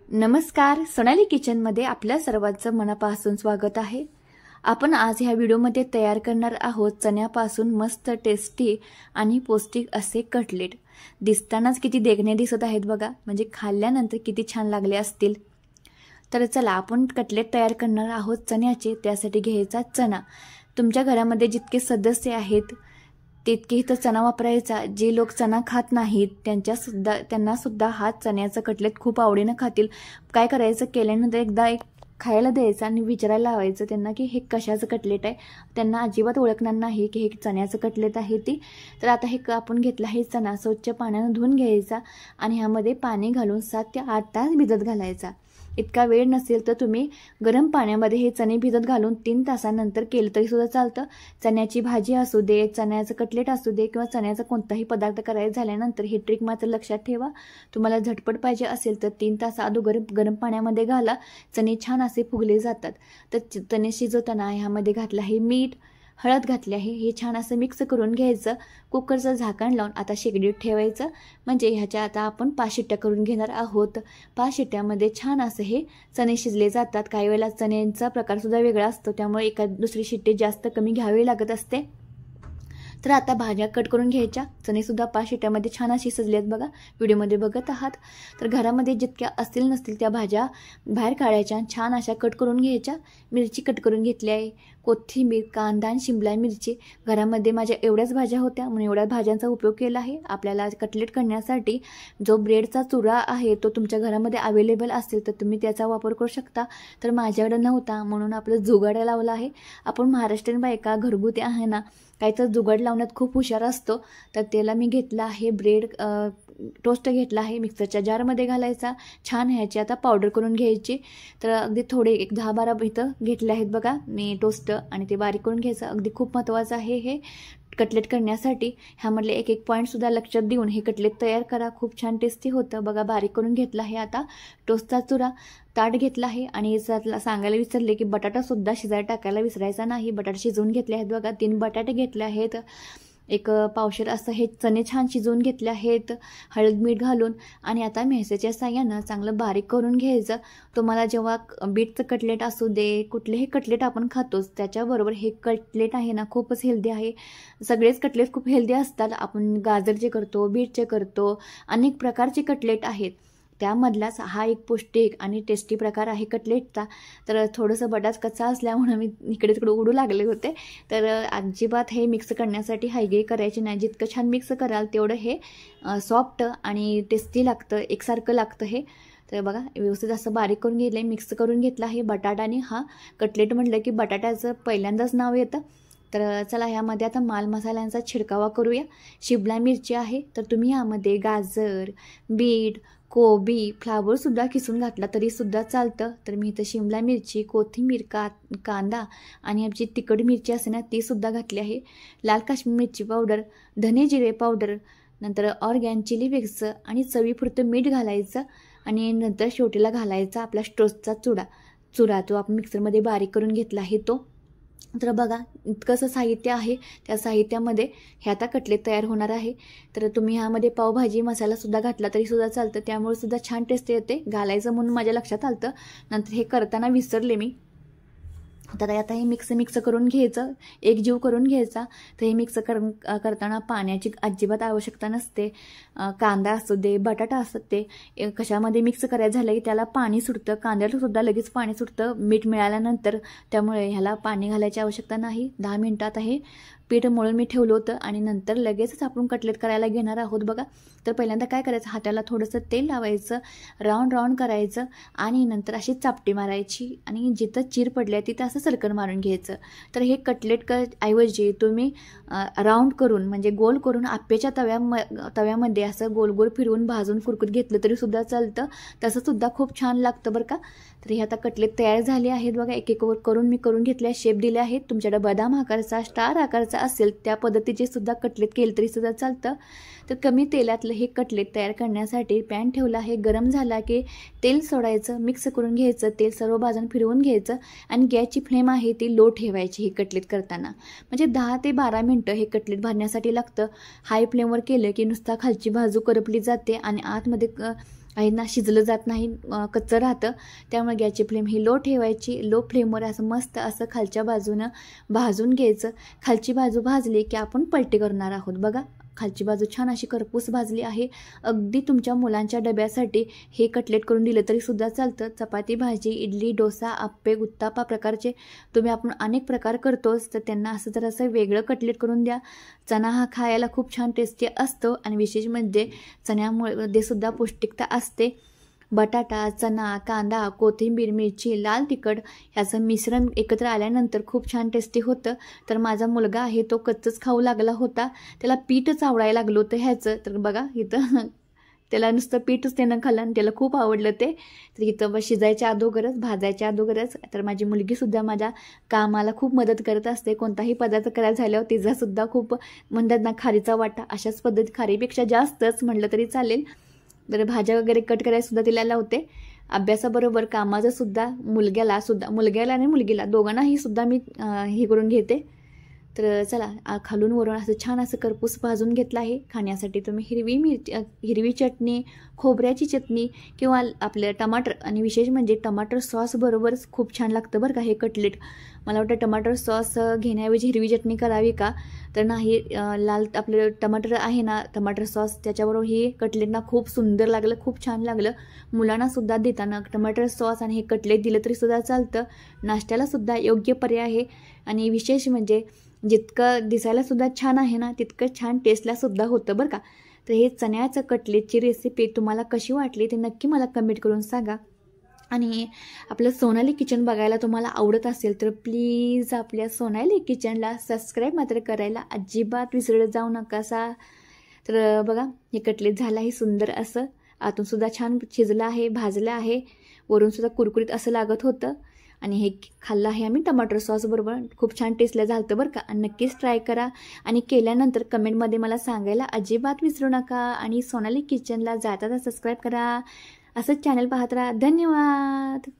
नमस्कार, सोनाली किचनमध्ये आपल्या सर्वांचं मनापासून स्वागत आहे। आपण आज ह्या व्हिडिओमध्ये तयार करणार आहोत चण्यापासून मस्त टेस्टी आणि पौष्टिक असे कटलेट। दिसतानाच किती देखणे दिसत आहेत बघा, म्हणजे खाल्ल्यानंतर किती छान लागले असतील। तर चला आपण कटलेट तयार करणार आहोत चण्याचे। त्यासाठी घ्यायचा चणा। तुमच्या घरामध्ये जितके सदस्य आहेत तितके इथं चणा वापरायचा। जे लोक चणा खात नाहीत त्यांना सुद्धा हा चण्याचं कटलेट खूप आवडीने खातील। काय करायचं, केल्यानंतर एकदा खायला द्यायचं आणि विचारायला लावायचं त्यांना की हे कशाचं कटलेट आहे। त्यांना अजिबात ओळखणार नाही की हे चण्याचं कटलेट आहे ती। तर आता हे आपण घेतला आहे चणा, स्वच्छ पाण्याने धुवून घ्यायचा आणि ह्यामध्ये पाणी घालून 7 ते 8 तास भिजत घालायचा। इतका वेळ नसेल तर तुम्ही गरम पाण्यामध्ये हे चणे भिजत घालून 3 तासानंतर केलं तरी सुद्धा चालतं। चण्याची भाजी असू दे, चण्याचं कटलेट असू दे किंवा चण्याचा कोणताही पदार्थ करायचा झाल्यानंतर हे ट्रिक मात्र लक्षात ठेवा। तुम्हाला झटपट पाहिजे असेल तर 3 तास अगोदर गरम पाण्यामध्ये घाला, चणे छान असे फुगले जातात। तर चणे शिजवताना ह्यामध्ये घातलं आहे मीठ, हळद घातली आहे। हे छान असं मिक्स करून घ्यायचं। कुकरचं झाकण लावून आता शेगडीत ठेवायचं, म्हणजे ह्याच्या आता आपण 5 शिट्ट्या करून घेणार आहोत। 5 शिट्ट्यामध्ये छान असं हे चणे शिजले जातात। काही वेळेला चण्यांचा प्रकार सुद्धा वेगळा असतो, त्यामुळे एका दुसरी शिट्टी जास्त कमी घ्यावी लागत असते। तर आता भाज्या कट करून घ्यायच्या। चणे सुद्धा 5 शिट्ट्यामध्ये छान अशी शिजलेत बघा, व्हिडिओमध्ये बघत आहात। तर घरामध्ये जितक्या असतील नसतील त्या भाज्या बाहेर काढायच्या, छान अशा कट करून घ्यायच्या। मिरची कट करून घेतली आहे, कोथिंबीर, कांदा आणि शिमला मिरची। घरामध्ये माझ्या एवढ्याच भाज्या होत्या म्हणून एवढ्या भाज्यांचा उपयोग केला आहे। आपल्याला कटलेट करण्यासाठी जो ब्रेडचा चुरा आहे तो तुमच्या घरामध्ये अवेलेबल असेल तर तुम्ही त्याचा वापर करू शकता। तर माझ्याकडे नव्हता म्हणून आपलं जुगाड लावला आहे। आपण महाराष्ट्रीयन बायका घरगुती आहे ना, काही तर जुगाड लावण्यात खूप हुशार असतो। तर त्याला मी घेतला आहे ब्रेड टोस्ट घेतला आहे, मिक्सरच्या जारमध्ये घालायचा। छान ह्याची आता पावडर करून घ्यायची। तर अगदी थोडे 10-12 इथं घेतले आहेत बघा मी टोस्ट, आणि ते बारीक करून घ्यायचं। अगदी खूप महत्त्वाचं आहे हे कटलेट करण्यासाठी। ह्यामधले एक पॉईंटसुद्धा लक्षात देऊन हे कटलेट तयार करा, खूप छान टेस्टी होतं बघा। बारीक करून घेतला आहे आता टोस्टचा चुरा। ताट घेतला आहे आणि सांगायला विसरले की बटाटासुद्धा शिजायला टाकायला विसरायचा नाही। बटाटे शिजवून घेतले आहेत बघा, 3 बटाटे घेतले आहेत। एक पावशेर असं हे चणे छान शिजवून घेतले आहेत हळद मीठ घालून। आणि आता मेहसाच्या साह्यानं चांगलं बारीक करून घ्यायचं। तुम्हाला जेव्हा बीटचं कटलेट असू दे, कुठलेही कटलेट आपण खातोच, त्याच्याबरोबर हे कटलेट आहे ना खूपच हेल्दी आहे। सगळेच कटलेट खूप हेल्दी असतात। आपण गाजरचे करतो, बीटचे करतो, अनेक प्रकारचे कटलेट आहेत। त्यामधलाच हा एक पौष्टिक आणि टेस्टी प्रकार आहे कटलेटचा। तर थोडंसं बटाटा कच्चा असल्यामुळे मी इकडे तिकडे उडू लागले होते। तर अजिबात हे मिक्स करण्यासाठी हायगे करायचे नाही। जितकं छान मिक्स कराल तेवढं हे सॉफ्ट आणि टेस्टी लागतं, एकसारखं लागतं हे। तर बघा व्यवस्थित असं बारीक करून घेतलं आहे, मिक्स करून घेतलं आहे बटाटा। आणि हा कटलेट म्हटलं की बटाट्याचं पहिल्यांदाच नाव येतं। तर चला ह्यामध्ये आता माल मसाल्यांचा छिडकावा करूया। शिमला मिरची आहे, तर तुम्ही यामध्ये गाजर, बीट, कोबी, फ्लावरसुद्धा किसून घातला तरीसुद्धा चालतं। तर मी इथं शिमला मिरची, कोथिंबीर, कांदा आणि आमची तिखट मिरची असते ना तीसुद्धा घातली आहे। लाल काश्मीर मिरची पावडर, धने जिरे पावडर, नंतर ऑर्गॅन चिली फ्लेक्स आणि चवीपुरतं मीठ घालायचं। आणि नंतर शेवटीला घालायचा आपला टोस्टचा चुरा तो आपण मिक्सरमध्ये बारीक करून घेतला आहे तो। तर बघा इतकंसं साहित्य आहे, त्या साहित्यामध्ये हे आता कटलेट तयार होणार आहे। तर तुम्ही ह्यामध्ये पावभाजी मसालासुद्धा घातला तरीसुद्धा चालतं, त्यामुळे सुद्धा छान टेस्ट येते। घालायचं म्हणून माझ्या लक्षात आलं, नंतर हे करताना विसरले मी। तर आता हे मिक्स करून घ्यायचं, एक जीव करून घ्यायचा। तर हे मिक्स करताना पाण्याची अजिबात आवश्यकता नसते। कांदा असू दे, बटाटा असू दे, कशामध्ये मिक्स करायचं झालं की त्याला पाणी सुटतं, कांद्याला सुद्धा लगेच पाणी सुटतं मीठ मिळाल्यानंतर। त्यामुळे ह्याला पाणी घालायची आवश्यकता नाही। 10 मिनिटात हे पीठ मळून मी ठेवलं होतं आणि नंतर लगेचच आपण कटलेट करायला घेणार आहोत बघा। तर पहिल्यांदा काय करायचं, हाताला थोडंसं तेल लावायचं, राऊंड करायचं आणि नंतर अशी चापटी मारायची आणि जिथं चीर पडल्या तिथं असं सर्कल मारून घ्यायचं। तर हे कटलेट ऐवजी तुम्ही राऊंड करून म्हणजे गोल करून आप्याच्या तव्यामध्ये असं गोल फिरवून भाजून कुरकुरीत घेतलं तरीसुद्धा चालतं, तसंसुद्धा खूप छान लागतं बरं का। तर हे आता कटलेट तयार झाले आहेत बघा, एक करून मी करून घेतले, शेप दिले आहेत। तुमच्याकडे बदाम आकारचा, स्टार आकारचा असेल त्या पद्धतीचे सुद्धा कटलेट केलं तरीसुद्धा चालतं। तर कमी तेलातलं हे कटलेट तयार करण्यासाठी पॅन ठेवला आहे। गरम झाला की तेल सोडायचं, मिक्स करून घ्यायचं, तेल सर्व बाजून फिरवून घ्यायचं आणि गॅसची फ्लेम आहे ती लो ठेवायची हे कटलेट करताना। म्हणजे 10 ते 12 मिनटं हे कटलेट भाजण्यासाठी लागतं। हाय फ्लेमवर केलं की नुसता खालची बाजू करपली जाते आणि आतमध्ये आहे ना शिजलं जात नाही, कच्चं राहतं. त्यामुळे गॅसची फ्लेम ही लो ठेवायची. लो फ्लेमवर असं मस्त असं खालच्या बाजूनं भाजून घ्यायचं. खालची बाजू भाजली की आपण पलटी करणार आहोत. बघा खालची बाजू छान अशी करपूस भाजली आहे. अगदी तुमच्या मुलांच्या डब्यासाठी हे कटलेट करून दिलं तरी सुद्धा चालतं. चपाती, भाजी, इडली, डोसा, आप्पे, उत्तापा प्रकारचे आपण अनेक प्रकार करतोच, तर त्यांना असं जरासं वेगळं कटलेट करून द्या. चणा हा खायला खूप छान टेस्टी असतो आणि विशेष म्हणजे चण्यामध्ये सुद्धा पौष्टिकता असते. बटाटा, चणा, कांदा, कोथिंबीर, मिरची, लाल तिखट ह्याचं मिश्रण एकत्र आल्यानंतर खूप छान टेस्टी होतं. तर माझा मुलगा आहे तो कच्चंच खाऊ लागला होता. त्याला पीठच आवडायला लागलं होतं ह्याचं. तर बघा इथं त्याला नुसतं पीठच त्यानं खाल्लं आणि त्याला खूप आवडलं ते. तर इथं शिजायच्या अगोदरच, भाजायच्या अगोदरच तर माझी मुलगीसुद्धा माझ्या कामाला खूप मदत करत असते. कोणताही पदार्थ करायला झाल्यावर तिचासुद्धा खूप म्हणतात ना खारीचा वाटा, अशाच पद्धती खारीपेक्षा जास्तच म्हटलं तरी चालेल. तर भाज्या वगैरे कट करायला सुद्धा तिला लावते. अभ्यासाबरोबर कामाचं सुद्धा मुलग्याला आणि मुलगीला दोघांनाही सुद्धा मी हे करून घेते. तर चला खालून वरून असं छान असं करपूस भाजून घेतलं आहे. खाण्यासाठी तुम्ही हिरवी चटणी, खोबऱ्याची चटणी किंवा आपलं टमाटर आणि विशेष म्हणजे टमाटर सॉस बरोबरच खूप छान लागतं बरं का हे कटलेट. मला वाटतं टमाटर सॉस घेण्याऐवजी हिरवी चटणी करावी का, तर नाही, लाल आपलं टमाटर आहे ना, टमाटर सॉस त्याच्याबरोबर हे कटलेटना खूप सुंदर लागलं, खूप छान लागलं. मुलांनासुद्धा देताना टमाटर सॉस आणि हे कटलेट दिलं तरी सुद्धा चालतं. नाश्त्यालासुद्धा योग्य पर्याय आहे. आणि विशेष म्हणजे जितकं दिसायलासुद्धा छान आहे ना, तितकं छान टेस्टलासुद्धा होतं बरं का. तर हे चण्याचं कटलेटची रेसिपी तुम्हाला कशी वाटली ते नक्की मला कमेंट करून सांगा. आणि आपलं सोनाली किचन बघायला तुम्हाला आवडत असेल तर प्लीज आपल्या सोनाली किचनला सबस्क्राईब मात्र करायला अजिबात विसरत जाऊ नका. तर बघा हे कटलेट झालं आहे सुंदर असं. आतूनसुद्धा छान शिजलं आहे, भाजलं आहे, वरूनसुद्धा कुरकुरीत असं लागत होतं. आणि हे खाल्लं आहे आम्ही टमाटर सॉस बरोबर. खूप छान टेस्टला झालं बरं का. आणि नक्कीच ट्राय करा आणि केल्यानंतर कमेंटमध्ये मला सांगायला अजिबात विसरू नका. आणि सोनाली किचनला जाता सबस्क्राईब करा. असंच चॅनल पाहत राहा. धन्यवाद.